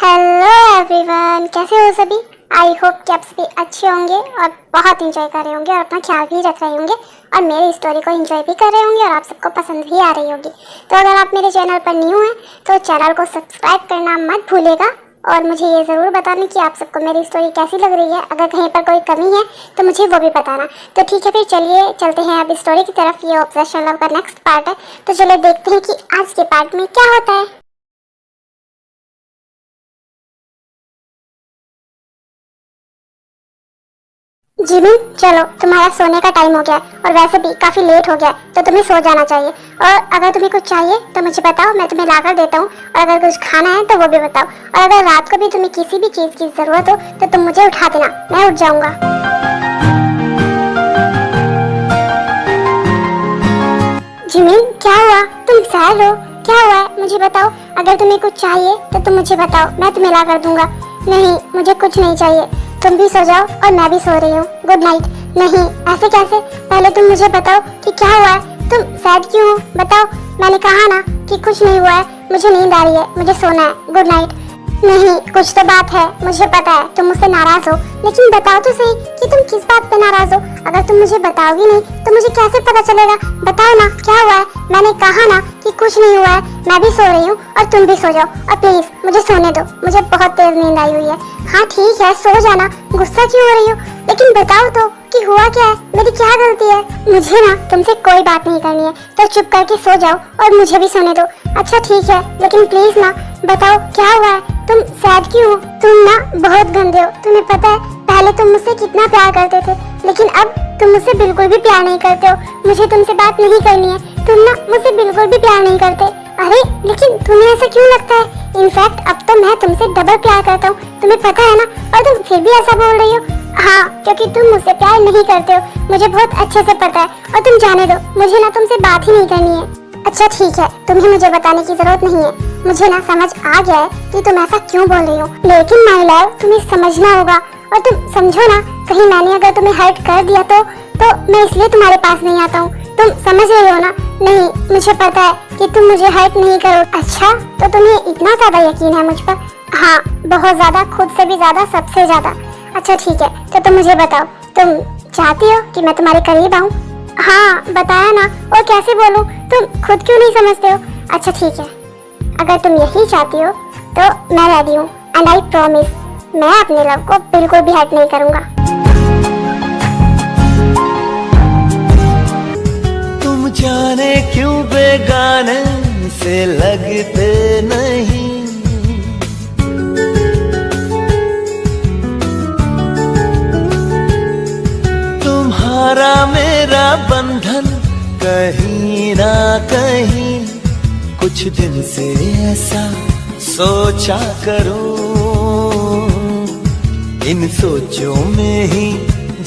Hello everyone, कैसे हो सभी। आई होप कि आप सभी अच्छे होंगे और बहुत इंजॉय कर रहे होंगे और अपना ख्याल भी रख रहे होंगे और मेरी स्टोरी को इंजॉय भी कर रहे होंगे और आप सबको पसंद भी आ रही होगी। तो अगर आप मेरे चैनल पर न्यू हैं तो चैनल को सब्सक्राइब करना मत भूलिएगा और मुझे ये ज़रूर बताना कि आप सबको मेरी स्टोरी कैसी लग रही है। अगर कहीं पर कोई कमी है तो मुझे वो भी बताना। तो ठीक है, फिर चलिए चलते हैं अब स्टोरी की तरफ। ये ऑब्सेशन लव का नेक्स्ट पार्ट है, तो चलिए देखते हैं कि आज के पार्ट में क्या होता है। जिमिन, चलो तुम्हारा सोने का टाइम हो गया है और वैसे भी काफी लेट हो गया है, तो तुम्हें सो जाना चाहिए। और अगर तुम्हें कुछ चाहिए तो मुझे बताओ, मैं तुम्हें लाकर देता हूँ। और अगर कुछ खाना है तो वो भी बताओ। और अगर रात को भी तुम्हें किसी भी चीज की जरूरत हो तो तुम मुझे उठा देना, मैं उठ जाऊंगा। जिमिन, क्या हुआ? तुम सैड हो? क्या हुआ है मुझे बताओ। अगर तुम्हें कुछ चाहिए तो तुम मुझे बताओ, मैं तुम्हें ला कर दूंगा। नहीं, मुझे कुछ नहीं चाहिए। तुम भी सो जाओ और मैं भी सो रही हूँ। Good night. नहीं, ऐसे कैसे? पहले तुम मुझे बताओ कि क्या हुआ है। तुम सैड क्यों हो? बताओ। मैंने कहा ना कि कुछ नहीं हुआ है, मुझे नींद आ रही है, मुझे सोना है। Good night. नहीं, कुछ तो बात है, मुझे पता है तुम मुझसे नाराज हो, लेकिन बताओ तो सही कि तुम किस बात पे नाराज हो। अगर तुम मुझे बताओगी नहीं तो मुझे कैसे पता चलेगा? बताओ ना, क्या हुआ है। मैंने कहा ना कि कुछ नहीं हुआ है, मैं भी सो रही हूँ और तुम भी सो जाओ। और प्लीज मुझे सोने दो, मुझे बहुत तेज नींद आई हुई है। हाँ ठीक है, सो जाना, गुस्सा क्यों हो रही हो? लेकिन बताओ तो कि हुआ क्या है, मेरी क्या गलती है? मुझे ना तुमसे कोई बात नहीं करनी है, तो चुप करके सो जाओ और मुझे भी सोने दो। अच्छा ठीक है, लेकिन प्लीज ना बताओ क्या हुआ है। तुम सैड क्यों हो? तुम ना बहुत गंदे हो, तुम्हें पता है। पहले तुम मुझसे कितना प्यार करते थे, लेकिन अब तुम मुझसे बिल्कुल भी प्यार नहीं करते हो। मुझे तुमसे बात नहीं करनी है, तुम ना मुझसे बिल्कुल भी प्यार नहीं करते। अरे लेकिन तुम्हें ऐसा क्यों लगता है? इनफैक्ट अब तो मैं तुमसे डबल प्यार करता हूँ, तुम्हें पता है ना। और तुम फिर भी ऐसा बोल रही हो। हाँ, क्योंकि तुम मुझसे प्यार नहीं करते हो, मुझे बहुत अच्छे से पता है। और तुम जाने दो, मुझे ना तुमसे बात ही नहीं करनी है। अच्छा ठीक है, तुम्हें मुझे बताने की जरूरत नहीं है, मुझे ना समझ आ गया है कि तुम ऐसा क्यों बोल रही हो। लेकिन माय लव, तुम्हें समझना होगा और तुम समझो ना, कहीं मैंने अगर तुम्हें हर्ट कर दिया तो मैं इसलिए तुम्हारे पास नहीं आता हूँ। तुम समझ रही हो ना? नहीं, मुझे पता है कि तुम मुझे हर्ट नहीं करो। अच्छा, तो तुम्हें इतना ज्यादा यकीन है मुझ पर? हाँ, बहुत ज्यादा, खुद से भी ज्यादा, सबसे ज्यादा। अच्छा ठीक है, तो तुम मुझे बताओ, तुम चाहती हो कि मैं तुम्हारे करीब आऊँ? हाँ बताया ना, और कैसे बोलूं, तुम खुद क्यों नहीं समझते हो? अच्छा ठीक है, अगर तुम यही चाहती हो तो मैं रेडी हूँ। एंड आई प्रॉमिस, मैं अपने लव को बिल्कुल भी हर्ट नहीं करूँगा। तुम जाने क्यों बेगाने से लगते नहीं, तुम्हारा मेरा बंधन कहीं ना कहीं कुछ दिन से ऐसा सोचा करूं, इन सोचों में ही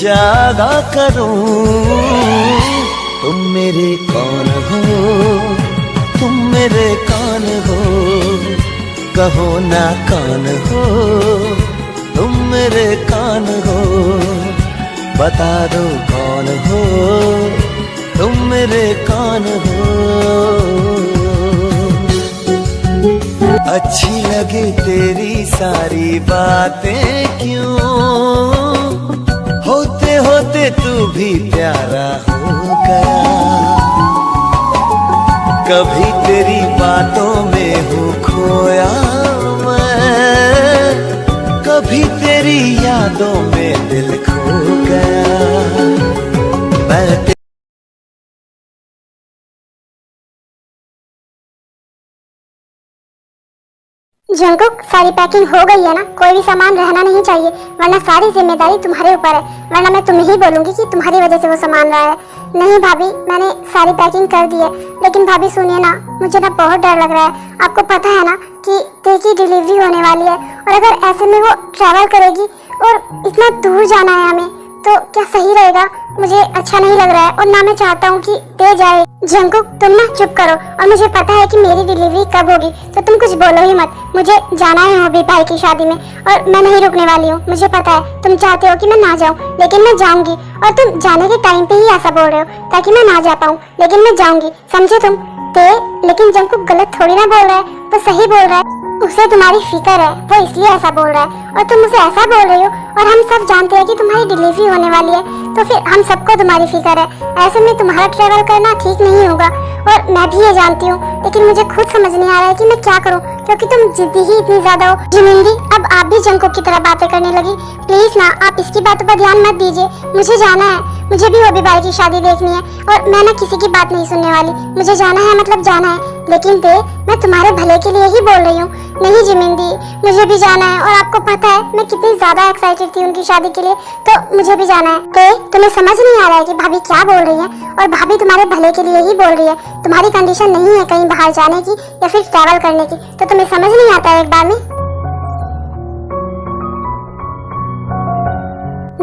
जागा करूं। तुम मेरे कौन हो, तुम मेरे कौन हो, कहो ना कौन हो, तुम मेरे कौन हो, बता दो कौन हो, तुम मेरे कौन हो। अच्छी लगे तेरी सारी बातें क्यों, होते होते तू भी प्यारा हो गया। कभी तेरी बातों में हूँ खोया मैं, कभी तेरी यादों में दिल खो गया मैं। जंकुक, सारी पैकिंग हो गई है ना? कोई भी सामान रहना नहीं चाहिए, वरना सारी जिम्मेदारी तुम्हारे ऊपर है। वरना मैं तुम्हें ही बोलूंगी कि तुम्हारी वजह से वो सामान रहा है। नहीं भाभी, मैंने सारी पैकिंग कर दी है। लेकिन भाभी सुनिए ना, मुझे ना बहुत डर लग रहा है। आपको पता है ना कि ते की डिलीवरी होने वाली है, और अगर ऐसे में वो ट्रैवल करेगी और इतना दूर जाना है हमें, तो क्या सही रहेगा? मुझे अच्छा नहीं लग रहा है और ना मैं चाहता हूँ कि ते जाए। जंकुक, तुम ना चुप करो, और मुझे पता है कि मेरी डिलीवरी कब होगी, तो तुम कुछ बोलो ही मत। मुझे जाना है मोबी भाई की शादी में और मैं नहीं रुकने वाली हूँ। मुझे पता है तुम चाहते हो कि मैं ना जाऊँ, लेकिन मैं जाऊंगी। और तुम जाने के टाइम पे ही ऐसा बोल रहे हो ताकि मैं ना जा पाऊँ, लेकिन मैं जाऊंगी, समझे तुम? ते, लेकिन जंकुक गलत थोड़ी ना बोल रहा है, तो सही बोल रहा है। उसे तुम्हारी फिक्र है, वो इसलिए ऐसा बोल रहा है और तुम उसे ऐसा बोल रही हो। और हम सब जानते हैं कि तुम्हारी डिलीवरी होने वाली है, तो फिर हम सबको तुम्हारी फिक्र है। ऐसे में तुम्हारा ट्रेवल करना ठीक नहीं होगा और मैं भी ये जानती हूँ, लेकिन मुझे खुद समझ नहीं आ रहा है कि मैं क्या करूँ, क्योंकि तुम जिद्दी ही इतनी ज्यादा हो। जिमिन दी, अब आप भी जंकुक की तरह बातें करने लगी। प्लीज ना, आप इसकी बातों पर ध्यान मत दीजिए। मुझे जाना है, मुझे भी होबी बाई की शादी देखनी है और मैं ना किसी की बात नहीं सुनने वाली। मुझे जाना है मतलब जाना है। लेकिन दे, मैं तुम्हारे भले के लिए ही बोल रही हूँ। नहीं जिमिन दी, मुझे भी जाना है और आपको पता है मैं कितनी ज्यादा एक्साइटेड थी उनकी शादी के लिए, तो मुझे भी जाना है। दे, तुम्हें समझ नहीं आ रहा है कि भाभी क्या बोल रही है, और भाभी तुम्हारे भले के लिए ही बोल रही है। तुम्हारी कंडीशन नहीं है कहीं बाहर जाने की या फिर ट्रैवल करने की, तो तुम्हें समझ नहीं आता है एक बार में।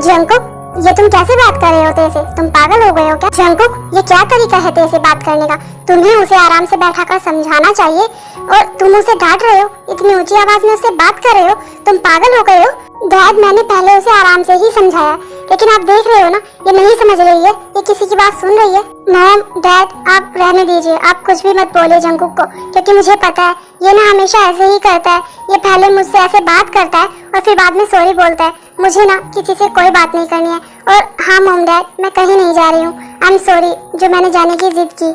जंकुक, ये तुम कैसे बात कर रहे हो तेरे? तुम पागल हो गए हो क्या? जंकुक, ये क्या तरीका है तेरे से बात करने का? तुम्हें उसे आराम से बैठाकर समझाना चाहिए और तुम उसे डांट रहे हो, इतनी ऊंची आवाज में उससे बात कर रहे हो। तुम पागल हो गए हो? डैड, मैंने पहले उसे आराम से ही समझाया, लेकिन आप देख रहे हो ना, ये नहीं समझ रही है, ये किसी की बात सुन रही है। मॉम, डैड, आप रहने दीजिए, आप कुछ भी मत बोलिए जंकुक को, क्योंकि मुझे पता है ये ना हमेशा ऐसे ही करता है। ये पहले मुझसे ऐसे बात करता है और फिर बाद में सॉरी बोलता है। मुझे ना किसी से कोई बात नहीं करनी है। और हाँ मॉम डैड, मैं कहीं नहीं जा रही हूँ। आई एम सॉरी जो मैंने जाने की जिद की।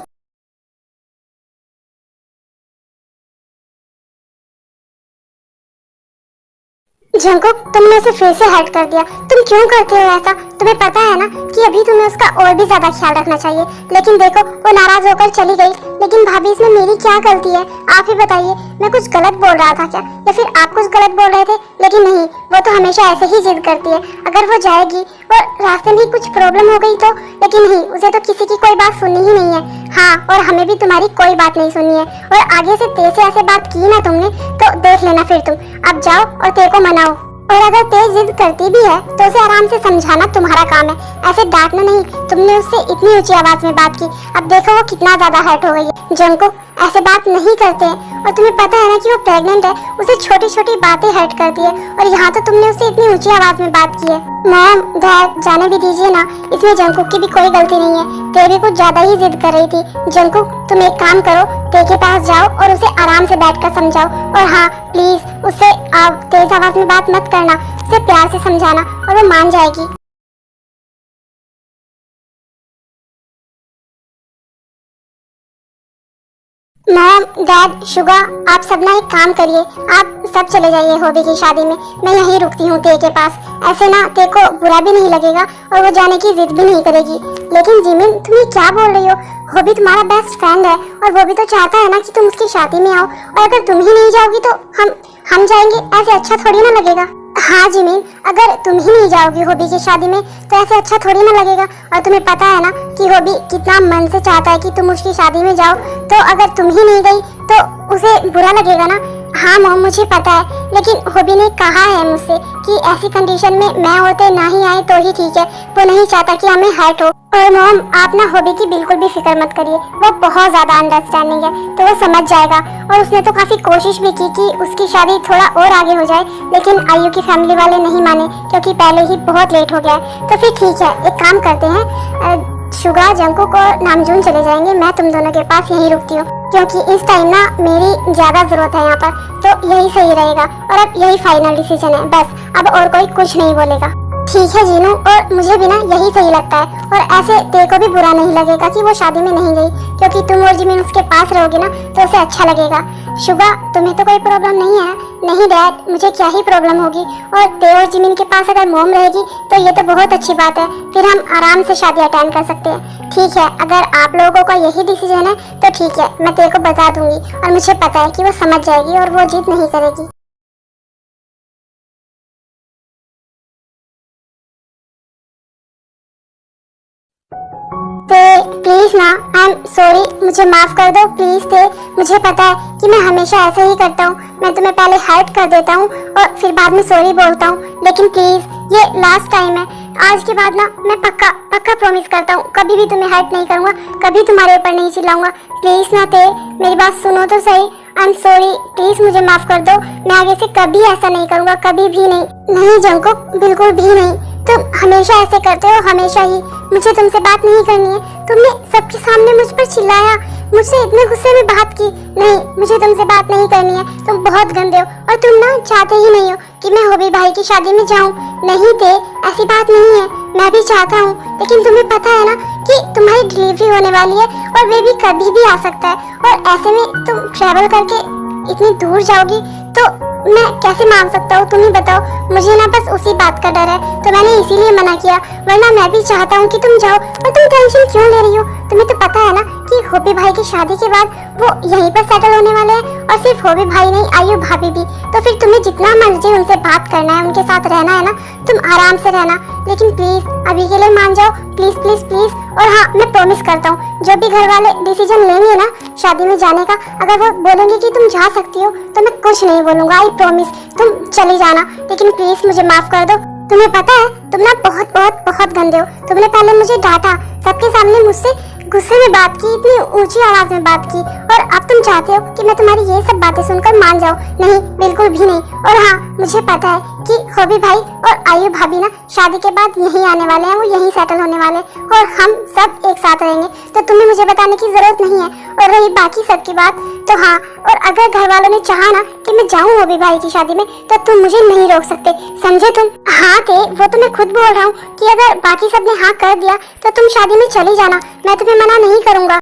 जंकुक, तुमने उसे फिर से हर्ट कर दिया। तुम क्यों करते हो ऐसा? तुम्हें पता है ना कि अभी तुम्हें उसका और भी ज्यादा ख्याल रखना चाहिए। लेकिन देखो, वो नाराज होकर चली गई। लेकिन भाभी, इसमें मेरी क्या गलती है? आप ही बताइए, मैं कुछ गलत बोल रहा था क्या, या फिर आप कुछ गलत बोल रहे थे? लेकिन नहीं, वो तो हमेशा ऐसे ही जिद करती है। अगर वो जाएगी और रास्ते में कुछ प्रॉब्लम हो गई तो? लेकिन नहीं, उसे तो किसी की कोई बात सुननी ही नहीं है। हाँ, और हमें भी तुम्हारी कोई बात नहीं सुननी है। और आगे से तेरे से ऐसे बात की ना तुमने, तो देख लेना फिर तुम। अब जाओ और तेरे को मनाओ। और अगर तेज जिद करती भी है तो उसे आराम से समझाना तुम्हारा काम है, ऐसे डांटना नहीं। तुमने उससे इतनी ऊंची आवाज में बात की, अब देखो वो कितना ज्यादा हर्ट हो गई है। जंकुक, ऐसे बात नहीं करते हैं, और तुम्हें पता है ना कि वो प्रेग्नेंट है, उसे छोटी छोटी बातें हर्ट करती है, और यहाँ तो तुमने उससे इतनी ऊंची आवाज में बात की है। मॉम डैड, जाने भी दीजिए ना, इसमें जंकुक की भी कोई गलती नहीं है। ते भी कुछ ज्यादा ही जिद कर रही थी। जंकुक, तुम एक काम करो, ते के पास जाओ और उसे आराम से बैठकर समझाओ। और हाँ प्लीज, उससे तेज आवाज में बात मत करना, उसे प्यार से समझाना और वो मान जाएगी। मॉम डैड शुगा, आप सब ना एक काम करिए, आप सब चले जाइए होबी की शादी में। मैं यहीं रुकती हूँ ते के पास। ऐसे ना ते को बुरा भी नहीं लगेगा और वो जाने की जिद भी नहीं करेगी। लेकिन जिमिन, तुम ये क्या बोल रही हो? होबी तुम्हारा बेस्ट फ्रेंड है और वो भी तो चाहता है ना कि तुम उसकी शादी में आओ, और अगर तुम ही नहीं जाओगी तो हम जाएंगे, ऐसे अच्छा थोड़ी ना लगेगा। हाँ जिमिन, अगर तुम ही नहीं जाओगी होबी की शादी में तो ऐसे अच्छा थोड़ी ना लगेगा। और तुम्हें पता है ना कि होबी कितना मन से चाहता है कि तुम उसकी शादी में जाओ, तो अगर तुम ही नहीं गई तो उसे बुरा लगेगा ना। हाँ मॉम, मुझे पता है, लेकिन होबी ने कहा है मुझसे कि ऐसी कंडीशन में मैं होते ना ही आए तो ही ठीक है। वो नहीं चाहता कि हमें हर्ट हो। और मॉम, आप ना होबी की बिल्कुल भी फिक्र मत करिए, वो बहुत ज्यादा अंडरस्टैंडिंग है, तो वो समझ जाएगा। और उसने तो काफी कोशिश भी की कि उसकी शादी थोड़ा और आगे हो जाए, लेकिन आयु की फैमिली वाले नहीं माने, क्योंकि पहले ही बहुत लेट हो गया है। तो फिर ठीक है, एक काम करते हैं, शुगा जंकुक और नामजून चले जाएंगे, मैं तुम दोनों के पास यहीं रुकती हूँ, क्योंकि इस टाइम ना मेरी ज्यादा जरूरत है यहाँ पर, तो यही सही रहेगा। और अब यही फाइनल डिसीजन है, बस अब और कोई कुछ नहीं बोलेगा। ठीक है जीनू, और मुझे भी ना यही सही लगता है। और ऐसे तेरे को भी बुरा नहीं लगेगा कि वो शादी में नहीं गई, क्योंकि तुम और जिमिन उसके पास रहोगे ना तो उसे अच्छा लगेगा। शुगा, तुम्हें तो कोई प्रॉब्लम नहीं है? नहीं डैड, मुझे क्या ही प्रॉब्लम होगी, और तेरे और जिमिन के पास अगर मोम रहेगी तो ये तो बहुत अच्छी बात है, फिर हम आराम से शादी अटेंड कर सकते हैं। ठीक है, अगर आप लोगों का यही डिसीजन है तो ठीक है, मैं तेरे को बता दूंगी, और मुझे पता है कि वो समझ जाएगी और वो जिद नहीं करेगी। प्लीज ना, आई एम सॉरी, मुझे माफ कर दो प्लीज ते। मुझे पता है कि मैं हमेशा ऐसे ही करता हूँ, मैं तुम्हें पहले हर्ट कर देता हूँ और फिर बाद में सॉरी बोलता हूँ, लेकिन प्लीज ये लास्ट टाइम है। आज के बाद ना मैं पक्का पक्का प्रॉमिस करता हूँ, कभी भी तुम्हें हर्ट नहीं करूँगा, कभी तुम्हारे ऊपर नहीं चिल्लाऊंगा। प्लीज ना ते, मेरी बात सुनो तो सही। आई एम सॉरी, प्लीज मुझे माफ कर दो, मैं आगे से कभी ऐसा नहीं करूँगा, कभी भी नहीं। नहीं जंकुक, बिल्कुल भी नहीं, तुम हमेशा ऐसे करते हो, हमेशा ही। मुझे तुमसे बात नहीं करनी है। तुमने सबके सामने मुझ पर चिल्लाया, मुझसे इतने गुस्से में बात की। नहीं, मुझे तुमसे बात नहीं करनी है, तुम बहुत गंदे हो और तुम ना चाहते ही नहीं हो कि मैं हॉबी भाई की शादी में जाऊं। नहीं थे, ऐसी बात नहीं है, मैं भी चाहता हूँ, लेकिन तुम्हें पता है ना कि तुम्हारी डिलीवरी होने वाली है और वे भी कभी भी आ सकता है, और ऐसे में तुम ट्रैवल करके इतनी दूर जाओगी तो मैं कैसे मान सकता हूँ? तुम ही बताओ। मुझे ना बस उसी बात का डर है, तो मैंने इसीलिए मना किया, वरना मैं भी चाहता हूँ कि तुम जाओ। और तुम टेंशन क्यों ले रही हो? तुम्हें तो पता है ना कि हॉबी भाई की शादी के बाद वो यहीं पर सेटल होने वाले हैं, और सिर्फ हॉबी भाई नहीं, आयु भाभी भी। तो फिर तुम्हें जितना मर्जी उनसे बात करना है, उनके साथ रहना है ना, तुम आराम से रहना, लेकिन प्लीज अभी के लिए मान जाओ, प्लीज प्लीज प्लीज। और हाँ, मैं प्रॉमिस करता हूँ, जब भी घर वाले डिसीजन लेंगे ना शादी में जाने का, अगर वो बोलेंगे कि तुम जा सकती हो, तो मैं कुछ नहीं बोलूंगा, आई प्रॉमिस। तुम चली जाना, लेकिन प्लीज मुझे माफ कर दो। तुम्हें पता है तुम ना बहुत बहुत बहुत गंदे हो। तुमने पहले मुझे डांटा, सबके सामने मुझसे गुस्से में बात की, इतनी ऊंची आवाज में बात की, और अब तुम चाहते हो कि मैं तुम्हारी ये सब बातें सुनकर मान जाऊं। नहीं, बिल्कुल भी नहीं। और हाँ, मुझे पता है कि हॉबी भाई और आयु भाभी ना शादी के बाद यहीं आने वाले हैं, वो यहीं सेटल होने वाले हैं, और हम सब एक साथ रहेंगे, तो तुम्हें मुझे बताने की जरूरत नहीं है। और रही बाकी सबकी बात, तो हाँ, और अगर घर वालों ने चाहा ना कि मैं जाऊं हॉबी भाई की शादी में, तो तुम मुझे नहीं रोक सकते, समझे तुम? हाँ थे, वो तो मैं खुद बोल रहा हूँ कि अगर बाकी सब ने हाँ कर दिया तो तुम शादी में चली जाना, मैं तुम्हें मना नहीं करूंगा।